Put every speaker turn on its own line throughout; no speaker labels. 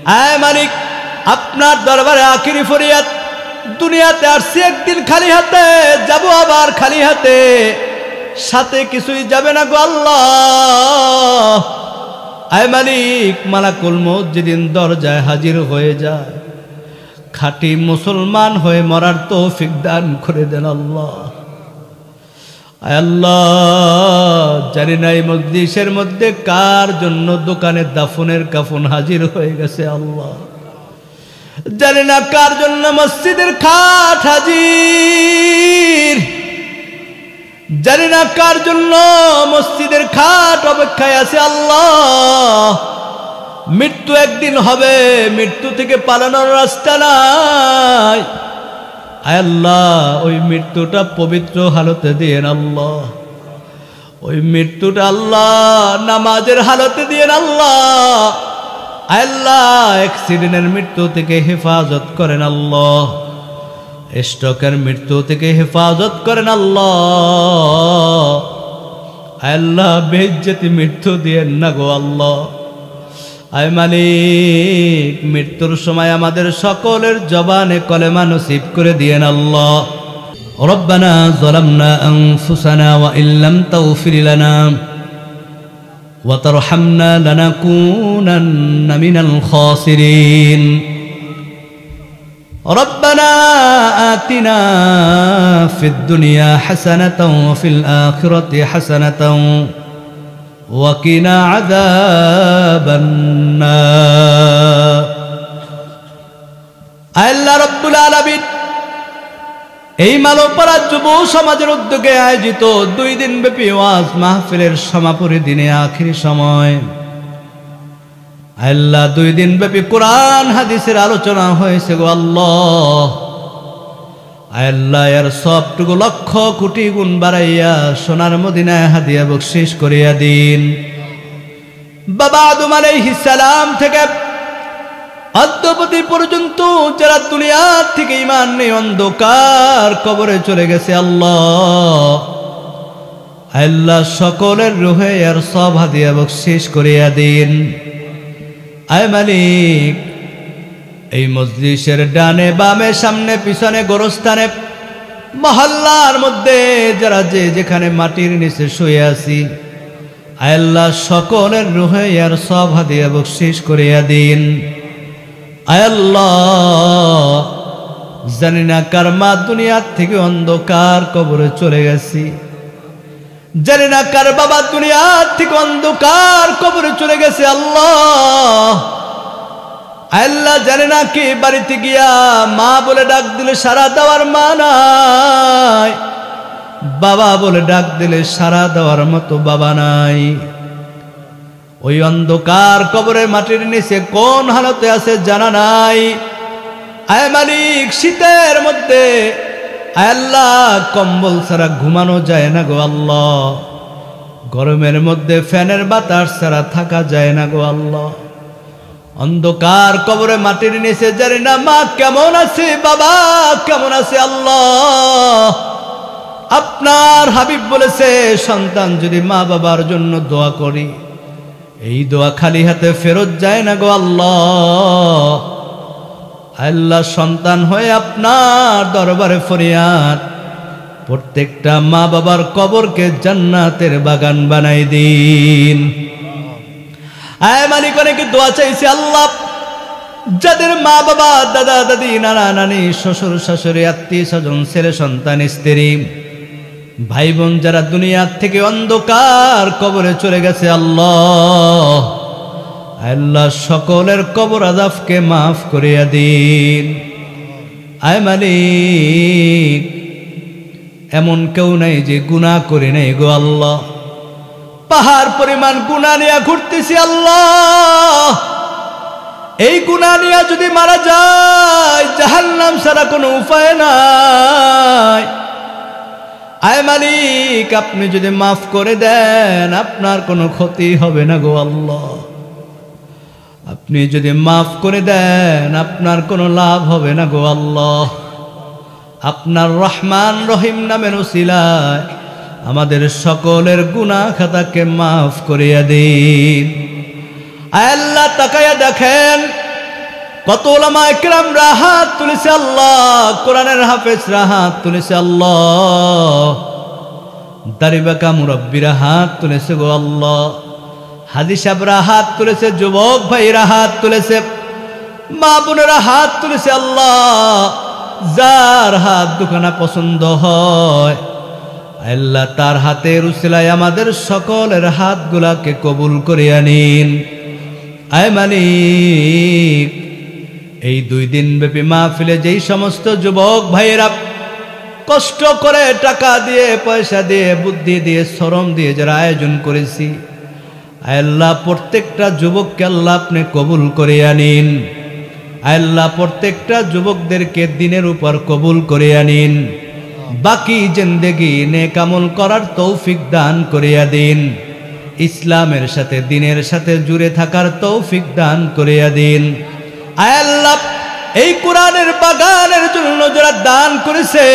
আয় মালিক, আপনার দরবারে আখিরি ফরিয়াদ, দুনিয়াতে আসছি একদিন খালি হাতে, যাব আবার খালি হাতে, সাথে কিছুই যাবে না গো আল্লাহ। আয় মালিক, মালাকুল মউত যেদিন দরজায় হাজির হয়ে যায়, খাঁটি মুসলমান হয়ে মরার তৌফিক দান করে দেন আল্লাহ। আয় আল্লাহ, জানি না এই মজলিসের মধ্যে কার জন্য দোকানে দাফনের কাফন হাজির হয়ে গেছে আল্লাহ। জানি না কার জন্য মসজিদের খাট হাজির, জানি না কার জন্য মসজিদের খাট অপেক্ষায় আছে আল্লাহ। মৃত্যু একদিন হবে, মৃত্যু থেকে পালানোর রাস্তা নাই। আয় আল্লাহ, ওই মৃত্যুটা পবিত্র হালতে দিয়েন আল্লাহ। ওই মৃত্যুটা আল্লাহ নামাজের হালতে দিয়েন আল্লাহ। আয় আল্লাহ, অ্যাক্সিডেন্টের মৃত্যু থেকে হেফাজত করেন আল্লাহ, স্ট্রোকের মৃত্যু থেকে হেফাজত করেন আল্লাহ। আয় আল্লাহ, বেইজ্জতি মৃত্যু দিয়েন না গো আল্লাহ। আয় মালিক, মৃত্যুর সময় আমাদের সকলের জবানে কলেমা নসিব করে দিয়েন আল্লাহ। রব্বানা যালামনা আনফুসানা ওয়া ইল্লাম তাগফির লানা ওয়া তারহামনা লানাকুনান্না মিনাল খাসিরিন। রব্বানা আতিনা ফিদ দুনিয়া হাসানাতাও ওয়া ফিল আখিরাতি হাসানাতাও ওয়াকিনা আযাবান নার। আল্লাহ রাব্বুল আলামিন এই মানবপাড়া যুব সমাজের উদ্যোগে আয়োজিত 2 দিন ব্যাপী ওয়াজ মাহফিলের সমাপনী দিনে আখিরি সময় আল্লাহ 2 দিন ব্যাপী কোরআন হাদিসের আলোচনা হয়েছে গো আল্লাহ। আল্লাহ এর সবটুকু লক্ষ কোটি গুণ বাড়াইয়া সোনার মদিনায় হাদিয়া বকশিশ করিয়া দিন। বাবা আদম আলাইহিস সালাম থেকে অদ্যপতি পর্যন্ত যারা দুনিয়া থেকে ঈমান নিয়ে অন্ধকার কবরে চলে গেছে আল্লাহ, আল্লাহ সকলের রূহে এর সব হাদিয়া বকশিশ করিয়া দিন। আয় মালিক, এই মজলিসের ডানে বামে সামনে পিছনে গোরস্থানে মহল্লার মধ্যে যারা যে যেখানে মাটির নিচে শুয়ে আছি, আল্লাহ সকলের রূহে এর সব হাদিয়া বকশিশ করিয়া দিন। আল্লাহ, জানি না কার মা দুনিয়ার থেকে অন্ধকার কবরে চলে গেছি, জানি না কার বাবা দুনিয়ার থেকে অন্ধকার কবরে চলে গেছে আল্লাহ। আল্লাহ, জানে না কি বাড়িতে গিয়া মা বলে ডাক দিলে সাড়া দেওয়ার মা নাই, বাবা বলে ডাক দিলে সাড়া দেওয়ার মতো বাবা নাই। ওই অন্ধকার কবরের মাটির নিচে কোন হালতে আছে জানা নাই। আয় মালিক, শীতের মধ্যে আল্লাহ কম্বল ছাড়া ঘুমানো যায় না গো আল্লাহ, গরমের মধ্যে ফ্যানের বাতাস ছাড়া থাকা যায় না গো আল্লাহ। অন্ধকার কবরে মাটির নিচে জানি না মা কেমন আছে, বাবা কেমন আছে আল্লাহ। আপনার হাবিব বলেছে, সন্তান যদি মা বাবার জন্য দোয়া করি, এই দোয়া খালি হাতে ফেরত যায় না গো আল্লাহ। আল্লাহ, সন্তান হয়ে আপনার দরবারে ফরিয়াদ, প্রত্যেকটা মা বাবার কবরকে জান্নাতের বাগান বানাই দিন। আয় মালিক, অনেকে দোয়া চাইছে আল্লাহ, যাদের মা বাবা দাদা দাদি নানা নানি শ্বশুর শাশুড়ি আত্মীয় স্বজন ছেলে সন্তান স্ত্রী ভাই বোন যারা দুনিয়ার থেকে অন্ধকার কবরে চলে গেছে আল্লাহ, আল্লাহ সকলের কবর আযাবকে মাফ করিয়া দিন। আয় মালিক, এমন কেউ নাই যে গুনাহ করে নাই গো আল্লাহ। পাহাড় পরিমাণ গুনাহ নিয়ে ঘুরতেছি আল্লাহ, এই গুনাহ নিয়ে যদি মারা যায় জাহান্নাম ছাড়া কোনো উপায় নাই। আয় মালিক, আপনি যদি মাফ করে দেন আপনার কোনো ক্ষতি হবে না গো আল্লাহ। আপনি যদি মাফ করে দেন আপনার কোনো লাভ হবে না গো আল্লাহ। আপনার রহমান রহিম নামের উসিলায় আমাদের সকলের গুনাহ খাতাকে মাফ করিয়া দিন। আয় আল্লাহ, তাকায়া দেখেন কত উলামায়ে কেরামরা হাত তুলেছে আল্লাহ, কোরআনের হাফেজরা হাত তুলেছে আল্লাহ, দাড়িবাঁকা মুরব্বীরা হাত তুলেছে গো আল্লাহ, হাজী সাহেবরা হাত তুলেছে, যুবক ভাইরা হাত তুলেছে, মা বোনেরা হাত তুলেছে আল্লাহ। যার হাত দুখানা পছন্দ হয় আল্লাহ তার হাতের উসিলায় আমাদের সকলের হাতগুলাকে কবুল করিয়া নিন। আয় মালিক, এই 2 দিন ব্যাপী মাহফিলে যেই সমস্ত যুবক ভাইয়েরা কষ্ট করে টাকা দিয়ে, পয়সা দিয়ে, বুদ্ধি দিয়ে, শ্রম দিয়ে যারা আয়োজন করেছি, আল্লাহ প্রত্যেকটা যুবককে আল্লাহ আপনি কবুল করিয়া নিন। আল্লাহ প্রত্যেকটা যুবকদেরকে দিনের উপর কবুল করিয়া নিন। বাকি জিন্দেগি নেক আমল করার তৌফিক দান করিয়া দিন। ইসলামের সাথে দিনের সাথে জুড়ে থাকার তৌফিক দান করিয়া দিন। আল্লাহ এই কোরআনের বাগানের জন্য যারা দান করেছে,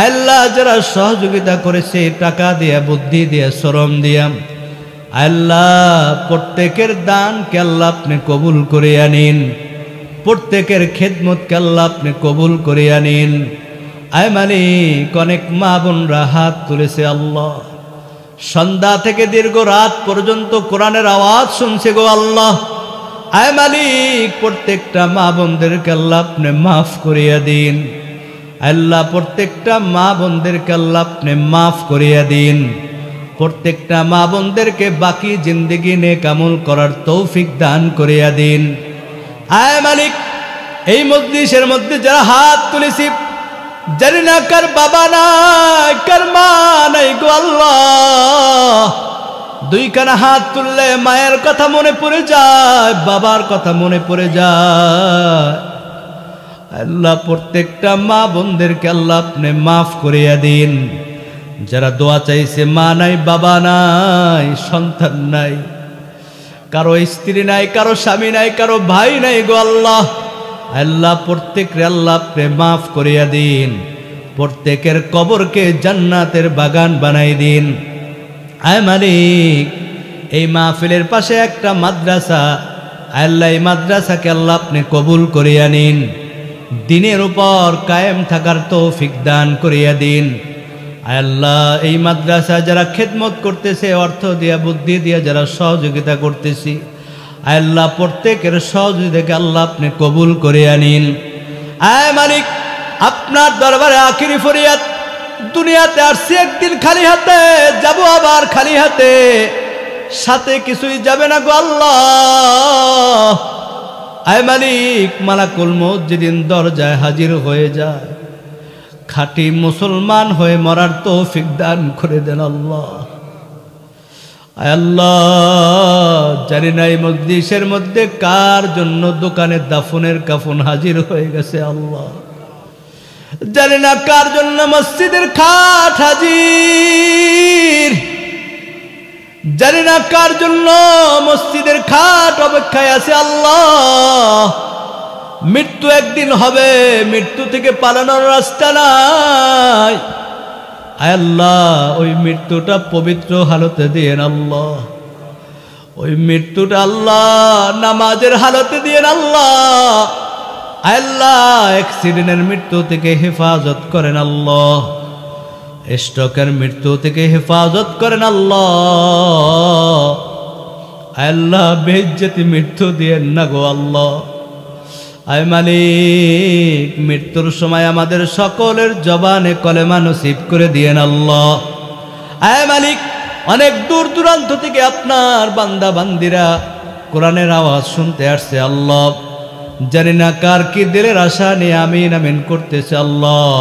আল্লাহ যারা সহযোগিতা করেছে টাকা দিয়া, বুদ্ধি দিয়া, শ্রম দিয়া, আল্লাহ প্রত্যেকের দানকে আল্লাহ আপনি কবুল করিয়া নিন। প্রত্যেকের খেদমতকে আল্লাহ আপনি কবুল করিয়া নিন। আয় মালিক, অনেক মা বোনরা হাত তুলেছে আল্লাহ, সন্ধ্যা থেকে দীর্ঘ রাত পর্যন্ত কোরআনের আওয়াজ শুনছে গো আল্লাহ। আয় মালিক, প্রত্যেকটা মা বোনদেরকে আল্লাহ আপনি মাফ করিয়া দিন। আল্লাহ প্রত্যেকটা মা বোনদেরকে আল্লাহ আপনি মাফ করিয়া দিন। প্রত্যেকটা মা বোনদেরকে বাকি জিন্দেগি নেক আমল করার তৌফিক দান করিয়া দিন। আয় মালিক, এই মজলিসের মধ্যে যারা হাত তুলেছি, জানি না কার বাবা নাই, কার মা নাই গো আল্লাহ। 2 খানা হাত তুললে মায়ের কথা মনে পড়ে যায়, বাবার কথা মনে পড়ে যায়। আল্লাহ প্রত্যেকটা মা বোনদেরকে আল্লাহ আপনি মাফ করিয়া দিন। যারা দোয়া চাইছে, মা নাই, বাবা নাই, সন্তান নাই, কারো স্ত্রী নাই, কারো স্বামী নাই, কারো ভাই নাই গো আল্লাহ। আল্লাহ প্রত্যেককে আল্লাহ আপনি মাফ করিয়া দিন। প্রত্যেকের কবরকে জান্নাতের বাগান বানাই দিন। আয় মালিক, এই মাহফিলের পাশে একটা মাদ্রাসা, আল্লাহ এই মাদ্রাসাকে আল্লাহ আপনি কবুল করিয়া নিন। দিনের উপর কায়েম থাকার তৌফিক দান করিয়া দিন। আল্লাহ এই মাদ্রাসা যারা খেদমত করতেছে, অর্থ দিয়া, বুদ্ধি দিয়া যারা সহযোগিতা করতেছি, আল্লাহ প্রত্যেকের সহযোগিতাকে আল্লাহ আপনি কবুল করিয়া নিন। আয় মালিক, আপনার দরবারে আখিরি ফরিয়াদ, দুনিয়াতে আসছি একদিন খালি হাতে, যাব আবার খালি হাতে, সাথে কিছুই যাবে না গো আল্লাহ। আয় মালিক, মালাকুল মউত যেদিন দরজায় হাজির হয়ে যায়, খাঁটি মুসলমান হয়ে মরার তৌফিক দান করে দেন আল্লাহ। আয় আল্লাহ, জানি না এই মজলিসের মধ্যে কার জন্য দোকানে দাফনের কাফন হাজির হয়ে গেছে আল্লাহ। জানি না কার জন্য মসজিদের খাট হাজির, জানি না কার জন্য মসজিদের খাট অপেক্ষায় আছে আল্লাহ। মৃত্যু একদিন হবে, মৃত্যু থেকে পালানোর রাস্তা নাই। আয় আল্লাহ, ওই মৃত্যুটা পবিত্র হালতে দিয়েন আল্লাহ। ওই মৃত্যুটা আল্লাহ নামাজের হালতে দিয়েন আল্লাহ। আয় আল্লাহ, অ্যাক্সিডেন্টের মৃত্যু থেকে হেফাজত করেন আল্লাহ। স্ট্রোকের মৃত্যু থেকে হেফাজত করেন আল্লাহ। আয় আল্লাহ, বেইজ্জতি মৃত্যু দিয়েন না গো আল্লাহ। আয় মালিক, মৃত্যুর সময় আমাদের সকলের জবানে কলেমা নসিব করে দিয়েন আল্লাহ। আয় মালিক, অনেক দূর দূরান্ত থেকে আপনার বান্দা বান্দিরা কোরআনের আওয়াজ শুনতে আসছে আল্লাহ। জানি না কার কি দিলের আশা নিয়ে আমিন আমিন করতেছে আল্লাহ।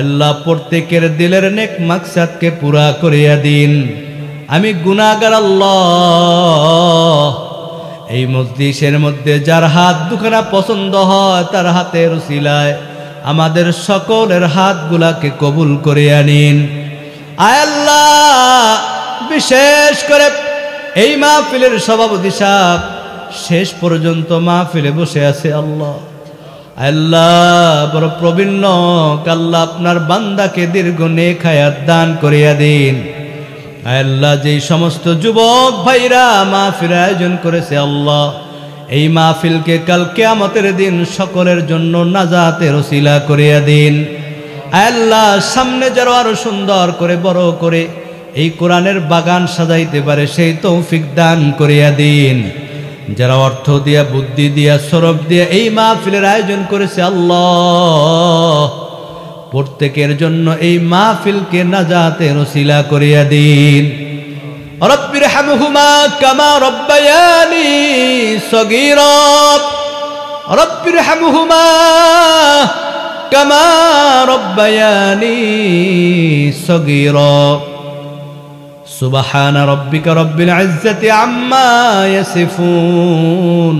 আল্লাহ প্রত্যেকের দিলের নেক মাকসাদকে পুরা করিয়া দিন। আমি গুনাহগার আল্লাহ। এই মজলিসের মধ্যে যার হাত দুখানা পছন্দ হয়, তার হাতের উসিলায় আমাদের সকলের হাতগুলাকে কবুল করিয়া নিন। আয় আল্লাহ, বিশেষ করে এই মাহফিলের সভাপতি সাহেব শেষ পর্যন্ত মাহফিলে বসে আছে আল্লাহ। আল্লাহ বড় প্রবীণ লোক, আল্লাহ আপনার বান্দাকে দীর্ঘ নেক হায়াত দান করিয়া দিন। আল্লাহ যেই সমস্ত যুবক ভাইরা মাহফিল আয়োজন করেছে আল্লাহ, এই মাহফিলকে কাল কিয়ামতের দিন সকলের জন্য নাজাতের ওসিলা করিয়া দিন। আল্লাহ সামনে যেন আরো সুন্দর করে বড় করে এই কোরআনের বাগান সাজাইতে পারে সেই তৌফিক দান করিয়া দিন। যারা অর্থ দিয়া বুদ্ধি দিয়া সরব দিয়া এই মাহফিলের আয়োজন করেছে আল্লাহ প্রত্যেকের জন্য এই মাহফিলকে নাজাতের ওসিলা করিয়া দিন। রব্বির হামহুমা কামা রব্বায়ানি সগীরা রব্বির হামহুমা কামা রব্বায়ানি সগীরা সুবহান রব্বিকা রব্বিল ইজ্জাতি আম্মা ইয়াসিফুন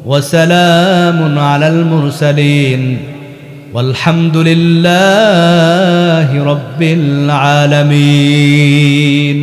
ওয়া সালামুন আলাল মুরসালিন ওয়ালহামদুলিল্লাহি রব্বিল আলামিন।